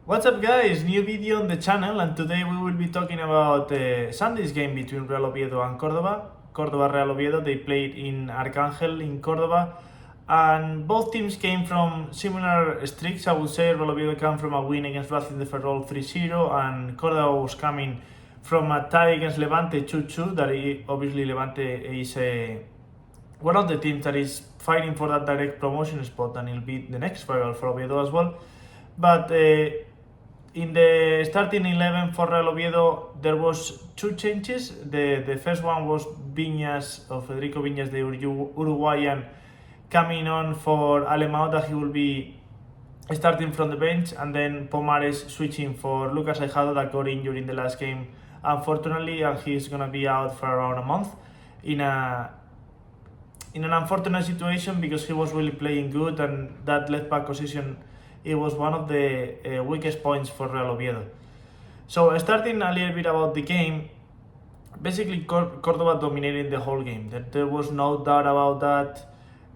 What's up guys, new video on the channel, and today we will be talking about Sunday's game between Real Oviedo and Cordoba. Cordoba Real Oviedo, they played in Arcángel in Cordoba, and both teams came from similar streaks. I would say Real Oviedo came from a win against Racing de Ferrol 3-0, and Cordoba was coming from a tie against Levante 2-2. Obviously Levante is one of the teams that is fighting for that direct promotion spot, and it'll be the next rival for Oviedo as well. But in the starting 11 for Real Oviedo, there was two changes. The first one was Federico Viñas, the Uruguayan, coming on for Alemão, that he will be starting from the bench, and then Pomares switching for Lucas Aijado, that got injured in the last game, unfortunately, and he's gonna be out for around a month in an unfortunate situation because he was really playing good, and that left back position, it was one of the weakest points for Real Oviedo. So starting a little bit about the game, basically Cordoba dominated the whole game. There was no doubt about that.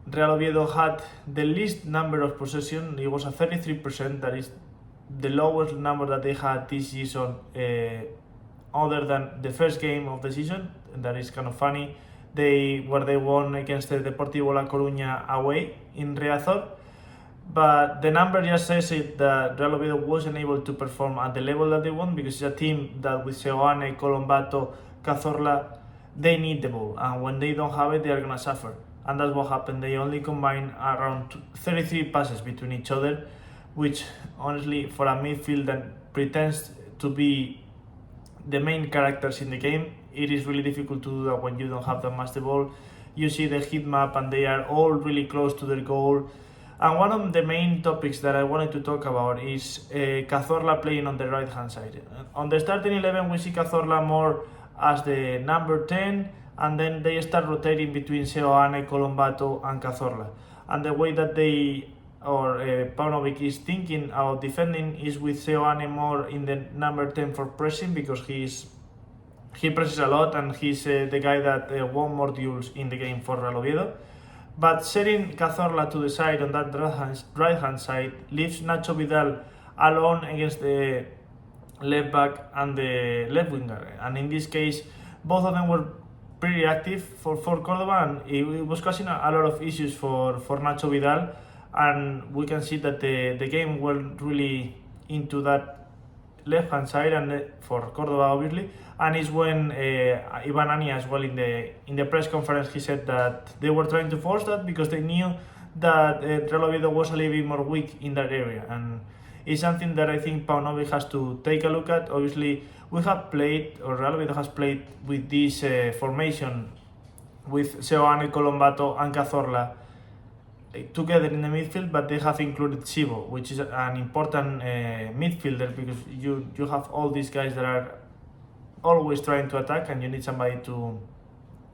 Real Oviedo had the least number of possession. It was a 33%. That is the lowest number that they had this season, other than the first game of the season. And that is kind of funny. They won against the Deportivo La Coruña away in Riazor. But the number just says it that Real Oviedo wasn't able to perform at the level that they want, because it's a team that with Seoane, Colombato, Cazorla, they need the ball, and when they don't have it, they are gonna suffer. And that's what happened. They only combined around 33 passes between each other, which honestly, for a midfield that pretends to be the main characters in the game, it is really difficult to do that when you don't have that much the ball. You see the heat map, and they are all really close to their goal. And one of the main topics that I wanted to talk about is Cazorla playing on the right hand side. On the starting 11, we see Cazorla more as the number 10, and then they start rotating between Seoane, Colombato and Cazorla. And the way that Paunovic is thinking about defending is with Seoane more in the number 10 for pressing, because he presses a lot, and he's the guy that won more duels in the game for Real Oviedo. But setting Cazorla to the side on that right hand side leaves Nacho Vidal alone against the left back and the left winger. And in this case, both of them were pretty active for Cordoba, and it was causing a lot of issues for Nacho Vidal. And we can see that the game went really into that left hand side, and for Cordoba obviously, and it's when Ivan Ania as well in the press conference, he said that they were trying to force that because they knew that Real Oviedo was a little bit more weak in that area, and it's something that I think Paunovic has to take a look at. Obviously, Real Oviedo has played with this formation with Seoane, Colombato and Cazorla together in the midfield, but they have included Sibo, which is an important midfielder, because you have all these guys that are always trying to attack, and you need somebody to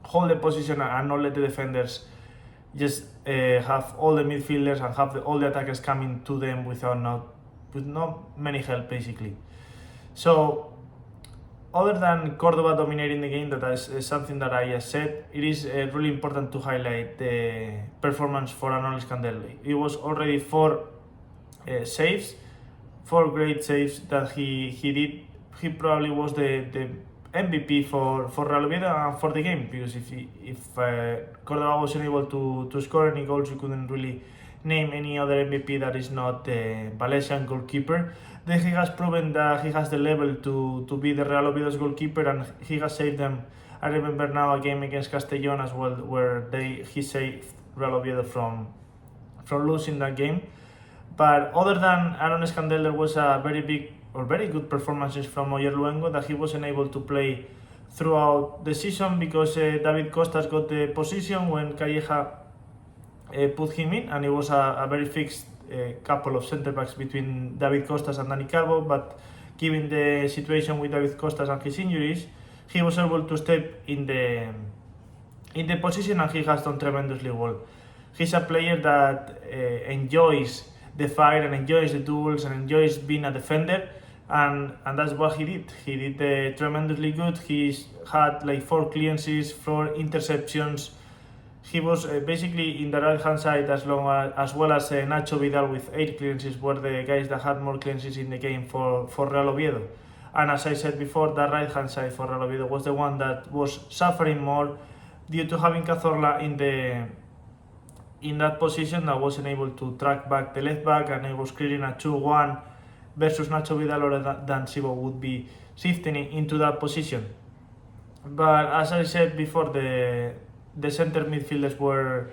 hold the position and not let the defenders just have all the midfielders and have all the attackers coming to them with not many help basically. So other than Cordoba dominating the game, that is something that I just said, it is really important to highlight the performance for Anolis Candelli. It was already four great saves that he did. He probably was the MVP for Real Oviedo and for the game, because if Cordoba wasn't able to score any goals, you couldn't really name any other MVP that is not the Valencian goalkeeper. Then he has proven that he has the level to be the Real Oviedo's goalkeeper, and he has saved them. I remember now a game against Castellón as well, where he saved Real Oviedo from losing that game. But other than Aaron Escandel, there was a very good performances from Oyer Luengo, that he wasn't able to play throughout the season because David Costas got the position when Calleja put him in, and it was a very fixed couple of centre backs between David Costas and Dani Calvo. But given the situation with David Costas and his injuries, he was able to step in the position, and he has done tremendously well. He's a player that enjoys the fight and enjoys the duels and enjoys being a defender, and that's what he did. He did tremendously good. He's had like 4 clearances, 4 interceptions, He was basically in the right hand side as well as Nacho Vidal with 8 clearances were the guys that had more clearances in the game for Real Oviedo. And as I said before, the right hand side for Real Oviedo was the one that was suffering more due to having Cazorla in that position that wasn't able to track back the left back, and it was creating a 2-1 versus Nacho Vidal, or Dan Sibo would be shifting into that position. But as I said before, the center midfielders were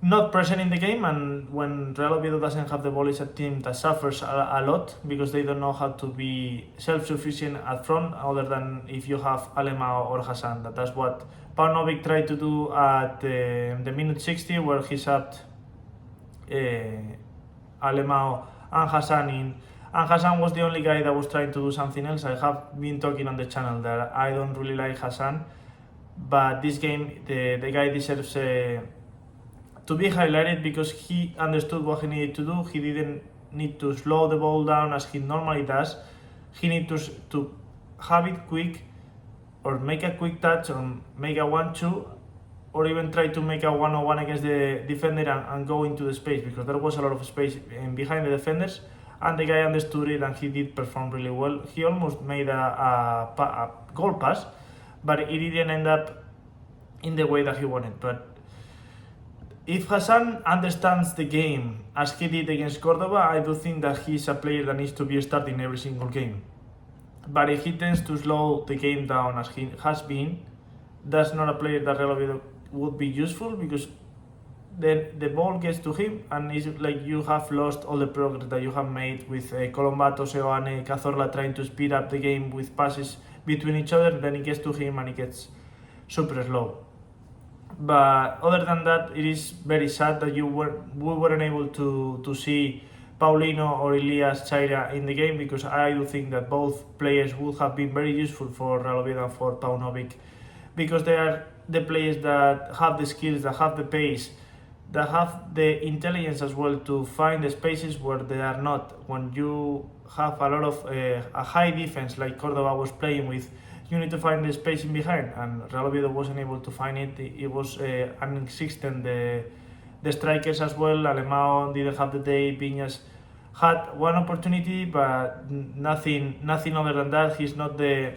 not present in the game, and when Real Oviedo doesn't have the ball, it's a team that suffers a lot because they don't know how to be self-sufficient at front, other than if you have Alemao or Hassan. That's what Paunovic tried to do at the minute 60, where he subbed Alemao and Hassan in. And Hassan was the only guy that was trying to do something else. I have been talking on the channel that I don't really like Hassan, but this game the guy deserves to be highlighted because he understood what he needed to do. He didn't need to slow the ball down as he normally does. He needs to have it quick, or make a quick touch, or make a 1-2, or even try to make a 1-on-1 against the defender and go into the space, because there was a lot of space behind the defenders, and the guy understood it and he did perform really well. He almost made a goal pass, but it didn't end up in the way that he wanted. But if Hassan understands the game as he did against Cordoba, I do think that he's a player that needs to be starting every single game. But if he tends to slow the game down as he has been, that's not a player that Real Oviedo would be useful, because then the ball gets to him and it's like you have lost all the progress that you have made with Colombato, Seoane, Cazorla trying to speed up the game with passes between each other. Then it gets to him and it gets super slow. But other than that, it is very sad that we weren't able to see Paulino or Elias Chaira in the game, because I do think that both players would have been very useful for Real Oviedo and for Paunovic, because they are the players that have the skills, that have the pace, that have the intelligence as well to find the spaces where they are not. When you have a lot of a high defense like Cordoba was playing with, you need to find the space in behind, and Real Oviedo wasn't able to find it. It was non-existent. The strikers as well, Alemao didn't have the day, Viñas had one opportunity, but nothing other than that. He's not the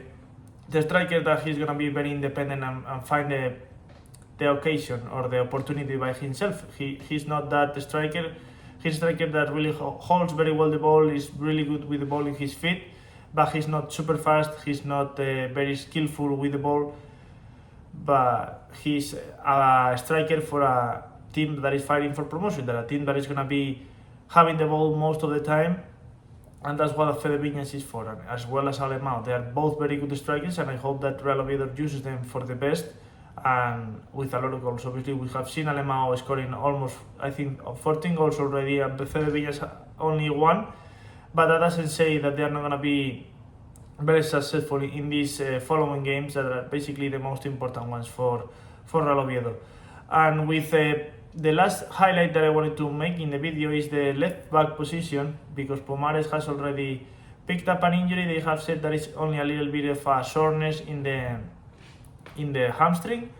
striker that he's going to be very independent and find the occasion or the opportunity by himself. He's not that striker. He's a striker that really holds very well the ball, is really good with the ball in his feet, but he's not super fast, he's not very skillful with the ball, but he's a striker for a team that is fighting for promotion, that a team that is going to be having the ball most of the time, and that's what Fede Viñas is for, as well as Alemao. They are both very good strikers, and I hope that Real Oviedo uses them for the best, and with a lot of goals. Obviously, we have seen Alemao scoring almost, I think, 14 goals already, and Fede Viñas only 1, but that doesn't say that they are not going to be very successful in these following games that are basically the most important ones for Real Oviedo. And with the last highlight that I wanted to make in the video is the left back position, because Pomares has already picked up an injury. They have said that it's only a little bit of a soreness in the hamstring,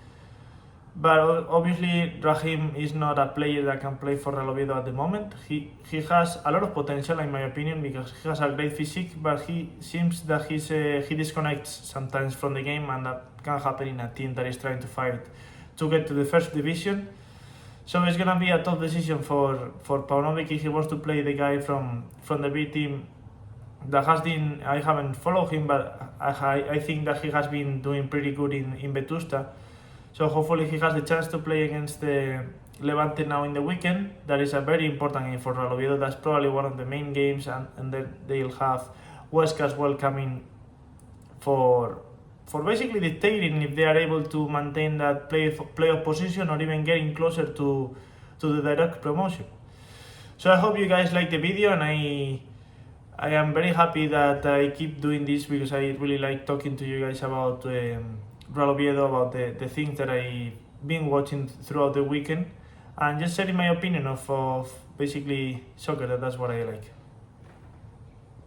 but obviously Rahim is not a player that can play for Real Oviedo at the moment. He has a lot of potential in my opinion, because he has a great physique, but he seems that he disconnects sometimes from the game, and that can happen in a team that is trying to fight to get to the first division. So it's gonna be a tough decision for Paunovic if he wants to play the guy from the B team that has been, I haven't followed him, but I think that he has been doing pretty good in Vetusta. So hopefully he has the chance to play against the Levante now in the weekend. That is a very important game for Real Oviedo. That's probably one of the main games, and then they'll have Huesca as well coming for basically dictating if they are able to maintain that playoff position or even getting closer to the direct promotion. So I hope you guys like the video, and I am very happy that I keep doing this, because I really like talking to you guys about Real Oviedo, about the things that I've been watching throughout the weekend, and just sharing my opinion of basically soccer. That's what I like.